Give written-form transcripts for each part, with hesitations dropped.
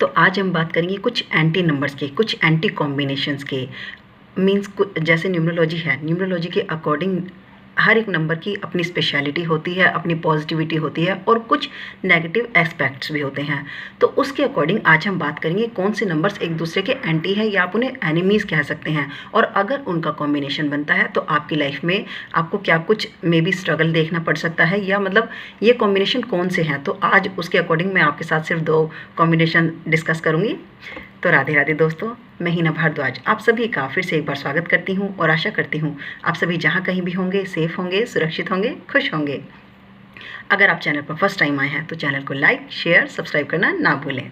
तो आज हम बात करेंगे कुछ एंटी नंबर्स के, कुछ एंटी कॉम्बिनेशंस के। मीन्स जैसे न्यूमरोलॉजी है, न्यूमरोलॉजी के अकॉर्डिंग हर एक नंबर की अपनी स्पेशलिटी होती है, अपनी पॉजिटिविटी होती है और कुछ नेगेटिव एस्पेक्ट्स भी होते हैं। तो उसके अकॉर्डिंग आज हम बात करेंगे कौन से नंबर्स एक दूसरे के एंटी हैं या आप उन्हें एनिमीज़ कह सकते हैं, और अगर उनका कॉम्बिनेशन बनता है तो आपकी लाइफ में आपको क्या कुछ मे बी स्ट्रगल देखना पड़ सकता है, या मतलब ये कॉम्बिनेशन कौन से हैं। तो आज उसके अकॉर्डिंग मैं आपके साथ सिर्फ 2 कॉम्बिनेशन डिस्कस करूँगी। तो राधे राधे दोस्तों, मैं हीना भारद्वाज आप सभी का फिर से एक बार स्वागत करती हूँ और आशा करती हूँ आप सभी जहाँ कहीं भी होंगे सेफ होंगे, सुरक्षित होंगे, खुश होंगे। अगर आप चैनल पर फर्स्ट टाइम आए हैं तो चैनल को लाइक, शेयर, सब्सक्राइब करना ना भूलें।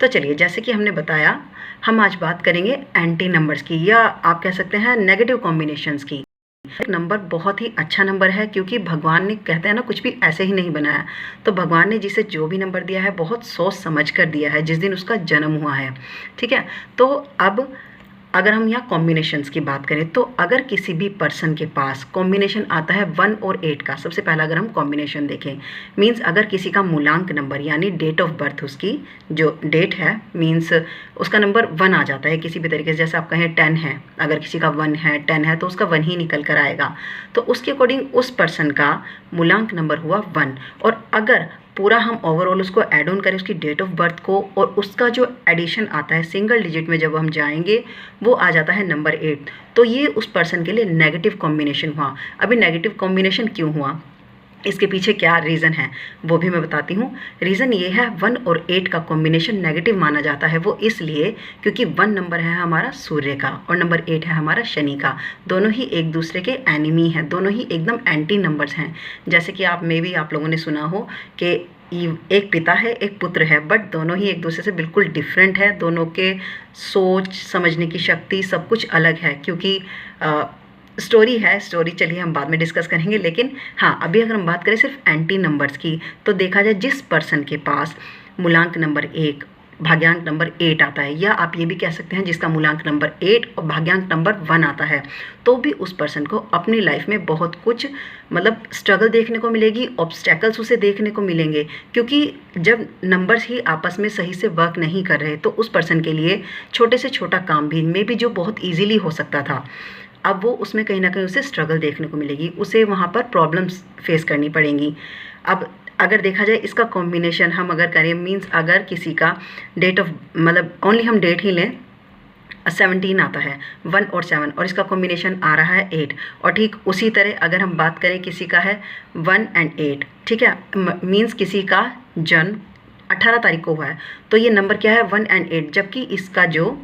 तो चलिए, जैसे कि हमने बताया, हम आज बात करेंगे एंटी नंबर्स की, या आप कह सकते हैं नेगेटिव कॉम्बिनेशंस की। एक नंबर बहुत ही अच्छा नंबर है, क्योंकि भगवान ने, कहते हैं ना, कुछ भी ऐसे ही नहीं बनाया। तो भगवान ने जिसे जो भी नंबर दिया है बहुत सोच समझ कर दिया है जिस दिन उसका जन्म हुआ है। ठीक है, तो अब अगर हम यहाँ कॉम्बिनेशंस की बात करें तो अगर किसी भी पर्सन के पास कॉम्बिनेशन आता है 1 और 8 का, सबसे पहला अगर हम कॉम्बिनेशन देखें, मींस अगर किसी का मूलांक नंबर यानी डेट ऑफ बर्थ, उसकी जो डेट है, मींस उसका नंबर 1 आ जाता है किसी भी तरीके से। जैसे आप कहें 10 है, अगर किसी का 1 है, 10 है, तो उसका 1 ही निकल कर आएगा। तो उसके अकॉर्डिंग उस पर्सन का मूलांक नंबर हुआ 1। और अगर पूरा हम ओवरऑल उसको ऐड ऑन करें, उसकी डेट ऑफ बर्थ को, और उसका जो एडिशन आता है सिंगल डिजिट में जब हम जाएंगे, वो आ जाता है नंबर 8। तो ये उस पर्सन के लिए नेगेटिव कॉम्बिनेशन हुआ। अभी नेगेटिव कॉम्बिनेशन क्यों हुआ, इसके पीछे क्या रीज़न है वो भी मैं बताती हूँ। रीज़न ये है, 1 और 8 का कॉम्बिनेशन नेगेटिव माना जाता है। वो इसलिए क्योंकि 1 नंबर है हमारा सूर्य का और नंबर 8 है हमारा शनि का। दोनों ही एक दूसरे के एनिमी हैं, दोनों ही एकदम एंटी नंबर्स हैं। जैसे कि आप लोगों ने सुना हो कि एक पिता है, एक पुत्र है, बट दोनों ही एक दूसरे से बिल्कुल डिफरेंट है। दोनों के सोच समझने की शक्ति सब कुछ अलग है, क्योंकि स्टोरी है। स्टोरी चलिए हम बाद में डिस्कस करेंगे, लेकिन हाँ, अभी अगर हम बात करें सिर्फ एंटी नंबर्स की, तो देखा जाए जिस पर्सन के पास मूलांक नंबर 1, भाग्यांक नंबर 8 आता है, या आप ये भी कह सकते हैं जिसका मूलांक नंबर 8 और भाग्यांक नंबर 1 आता है, तो भी उस पर्सन को अपनी लाइफ में बहुत कुछ मतलब स्ट्रगल देखने को मिलेगी, ऑब्स्टेकल्स उसे देखने को मिलेंगे। क्योंकि जब नंबर्स ही आपस में सही से वर्क नहीं कर रहे, तो उस पर्सन के लिए छोटे से छोटा काम भी मे बी जो बहुत ईजीली हो सकता था, अब वो उसमें कहीं ना कहीं उसे स्ट्रगल देखने को मिलेगी, उसे वहाँ पर प्रॉब्लम्स फेस करनी पड़ेंगी। अब अगर देखा जाए इसका कॉम्बिनेशन हम अगर करें, मींस अगर किसी का डेट ऑफ, मतलब ओनली हम डेट ही लें, 17 आता है, 1 और 7, और इसका कॉम्बिनेशन आ रहा है 8। और ठीक उसी तरह अगर हम बात करें किसी का है 1 और 8, ठीक है, मींस किसी का जन्म 18 तारीख को हुआ है, तो ये नंबर क्या है, 1 और 8, जबकि इसका जो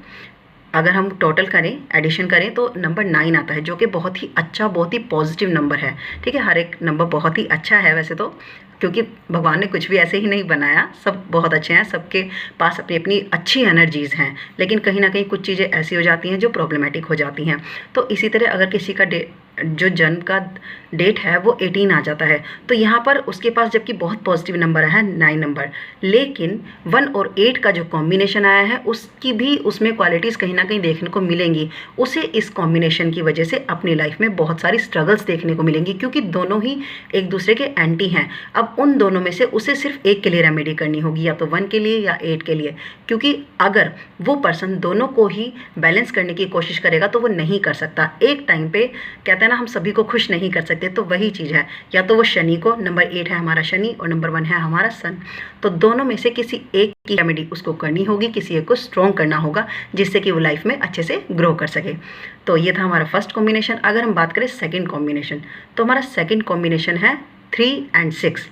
अगर हम टोटल करें, एडिशन करें, तो नंबर 9 आता है, जो कि बहुत ही अच्छा, बहुत ही पॉजिटिव नंबर है। ठीक है, हर एक नंबर बहुत ही अच्छा है वैसे तो, क्योंकि भगवान ने कुछ भी ऐसे ही नहीं बनाया, सब बहुत अच्छे हैं, सबके पास अपनी अपनी अच्छी एनर्जीज़ हैं, लेकिन कहीं ना कहीं कुछ चीज़ें ऐसी हो जाती हैं जो प्रॉब्लमेटिक हो जाती हैं। तो इसी तरह अगर किसी का जो जन्म का डेट है वो 18 आ जाता है, तो यहाँ पर उसके पास जबकि बहुत पॉजिटिव नंबर है 9 नंबर, लेकिन 1 और 8 का जो कॉम्बिनेशन आया है उसकी भी उसमें क्वालिटीज़ कहीं ना कहीं देखने को मिलेंगी। उसे इस कॉम्बिनेशन की वजह से अपनी लाइफ में बहुत सारी स्ट्रगल्स देखने को मिलेंगी, क्योंकि दोनों ही एक दूसरे के एंटी हैं। अब उन दोनों में से उसे सिर्फ एक के लिए रेमेडी करनी होगी, या तो 1 के लिए या 8 के लिए, क्योंकि अगर वो पर्सन दोनों को ही बैलेंस करने की कोशिश करेगा तो वो नहीं कर सकता। एक टाइम पे कहते हैं ना, हम सभी को खुश नहीं कर सकते, तो वही चीज़ है, या तो वो शनि को, नंबर 8 है हमारा शनि और नंबर 1 है हमारा सन, तो दोनों में से किसी एक की रेमेडी उसको करनी होगी, किसी एक को स्ट्रॉन्ग करना होगा, जिससे कि वो लाइफ में अच्छे से ग्रो कर सके। तो ये था हमारा फर्स्ट कॉम्बिनेशन। अगर हम बात करें सेकेंड कॉम्बिनेशन, तो हमारा सेकेंड कॉम्बिनेशन है 3 और 6।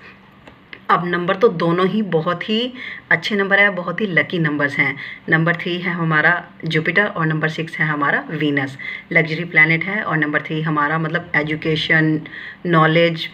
अब नंबर तो दोनों ही बहुत ही अच्छे नंबर है, बहुत ही लकी नंबर्स हैं। नंबर 3 है हमारा जुपिटर और नंबर 6 है हमारा वीनस, लग्जरी प्लैनेट है, और नंबर 3 हमारा मतलब एजुकेशन, नॉलेज,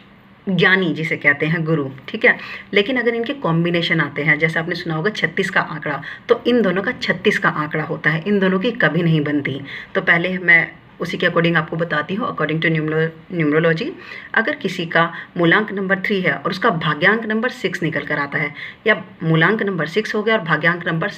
ज्ञानी जिसे कहते हैं, गुरु। ठीक है, लेकिन अगर इनके कॉम्बिनेशन आते हैं, जैसे आपने सुना होगा 36 का आंकड़ा, तो इन दोनों का 36 का आंकड़ा होता है, इन दोनों की कभी नहीं बनती। तो पहले मैं उसी के अकॉर्डिंग आपको बताती हूँ, अकॉर्डिंग टू न्यूमरोलॉजी। अगर किसी का मूलांक नंबर 3 है और उसका भाग्यांक नंबर 6 निकल कर आता है, या मूलांक नंबर 6 हो गया और भाग्यांक नंबर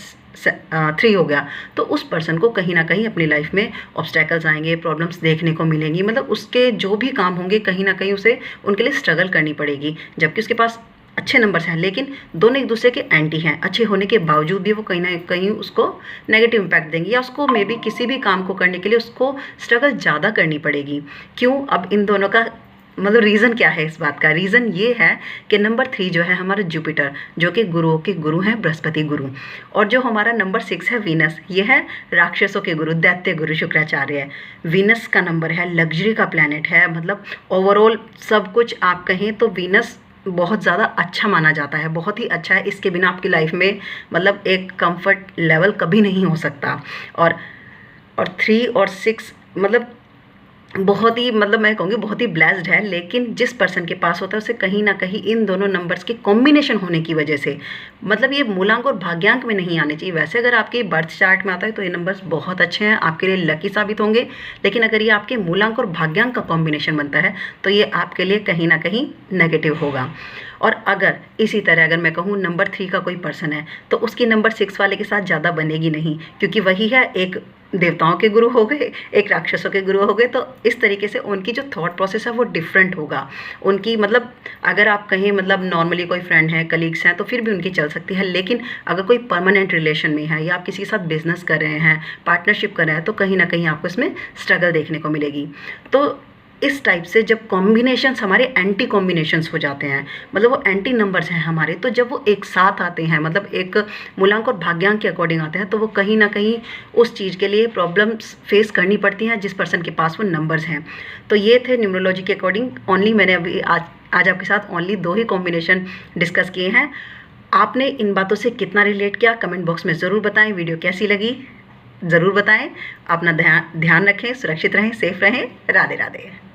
3 हो गया, तो उस पर्सन को कहीं ना कहीं अपनी लाइफ में ऑब्स्टेकल्स आएंगे, प्रॉब्लम्स देखने को मिलेंगी, मतलब उसके जो भी काम होंगे कहीं ना कहीं उसे उनके लिए स्ट्रगल करनी पड़ेगी। जबकि उसके पास अच्छे नंबर्स हैं, लेकिन दोनों एक दूसरे के एंटी हैं। अच्छे होने के बावजूद भी वो कहीं ना कहीं उसको नेगेटिव इम्पैक्ट देंगे, या उसको मे बी किसी भी काम को करने के लिए उसको स्ट्रगल ज़्यादा करनी पड़ेगी। क्यों? अब इन दोनों का मतलब रीज़न क्या है इस बात का? रीज़न ये है कि नंबर 3 जो है हमारा जुपिटर, जो कि गुरुओं के गुरु हैं, बृहस्पति गुरु, और जो हमारा नंबर 6 है वीनस, ये है राक्षसों के गुरु, दैत्य गुरु शुक्राचार्य है। वीनस का नंबर है, लग्जरी का प्लैनेट है, मतलब ओवरऑल सब कुछ आप कहें तो वीनस बहुत ज़्यादा अच्छा माना जाता है, बहुत ही अच्छा है। इसके बिना आपकी लाइफ में मतलब एक कंफर्ट लेवल कभी नहीं हो सकता। और 3 और 6 मतलब बहुत ही मतलब मैं कहूँगी बहुत ही ब्लेस्ड है, लेकिन जिस पर्सन के पास होता है उसे कहीं ना कहीं इन दोनों नंबर्स के कॉम्बिनेशन होने की वजह से, मतलब ये मूलांक और भाग्यांक में नहीं आने चाहिए। वैसे अगर आपके बर्थ चार्ट में आता है तो ये नंबर्स बहुत अच्छे हैं, आपके लिए लकी साबित होंगे, लेकिन अगर ये आपके मूलांक और भाग्यांक का कॉम्बिनेशन बनता है तो ये आपके लिए कहीं ना कहीं नेगेटिव होगा। और अगर इसी तरह अगर मैं कहूँ नंबर 3 का कोई पर्सन है तो उसकी नंबर 6 वाले के साथ ज़्यादा बनेगी नहीं, क्योंकि वही है एक देवताओं के गुरु हो गए, एक राक्षसों के गुरु हो गए, तो इस तरीके से उनकी जो थॉट प्रोसेस है वो डिफरेंट होगा। उनकी मतलब अगर आप कहें मतलब नॉर्मली कोई फ्रेंड है, कलीग्स हैं, तो फिर भी उनकी चल सकती है, लेकिन अगर कोई परमानेंट रिलेशन में है या आप किसी के साथ बिजनेस कर रहे हैं, पार्टनरशिप कर रहे हैं, तो कहीं ना कहीं आपको इसमें स्ट्रगल देखने को मिलेगी। तो इस टाइप से जब कॉम्बिनेशंस हमारे एंटी कॉम्बिनेशंस हो जाते हैं, मतलब वो एंटी नंबर्स हैं हमारे, तो जब वो एक साथ आते हैं, मतलब एक मूलांक और भाग्यांक के अकॉर्डिंग आते हैं, तो वो कहीं ना कहीं उस चीज़ के लिए प्रॉब्लम्स फेस करनी पड़ती हैं जिस पर्सन के पास वो नंबर्स हैं। तो ये थे न्यूमरोलॉजी के अकॉर्डिंग ओनली मैंने अभी आज आपके साथ ओनली 2 ही कॉम्बिनेशन डिस्कस किए हैं। आपने इन बातों से कितना रिलेट किया कमेंट बॉक्स में ज़रूर बताएं। वीडियो कैसी लगी ज़रूर बताएं। अपना ध्यान रखें, सुरक्षित रहें, सेफ रहें। राधे राधे।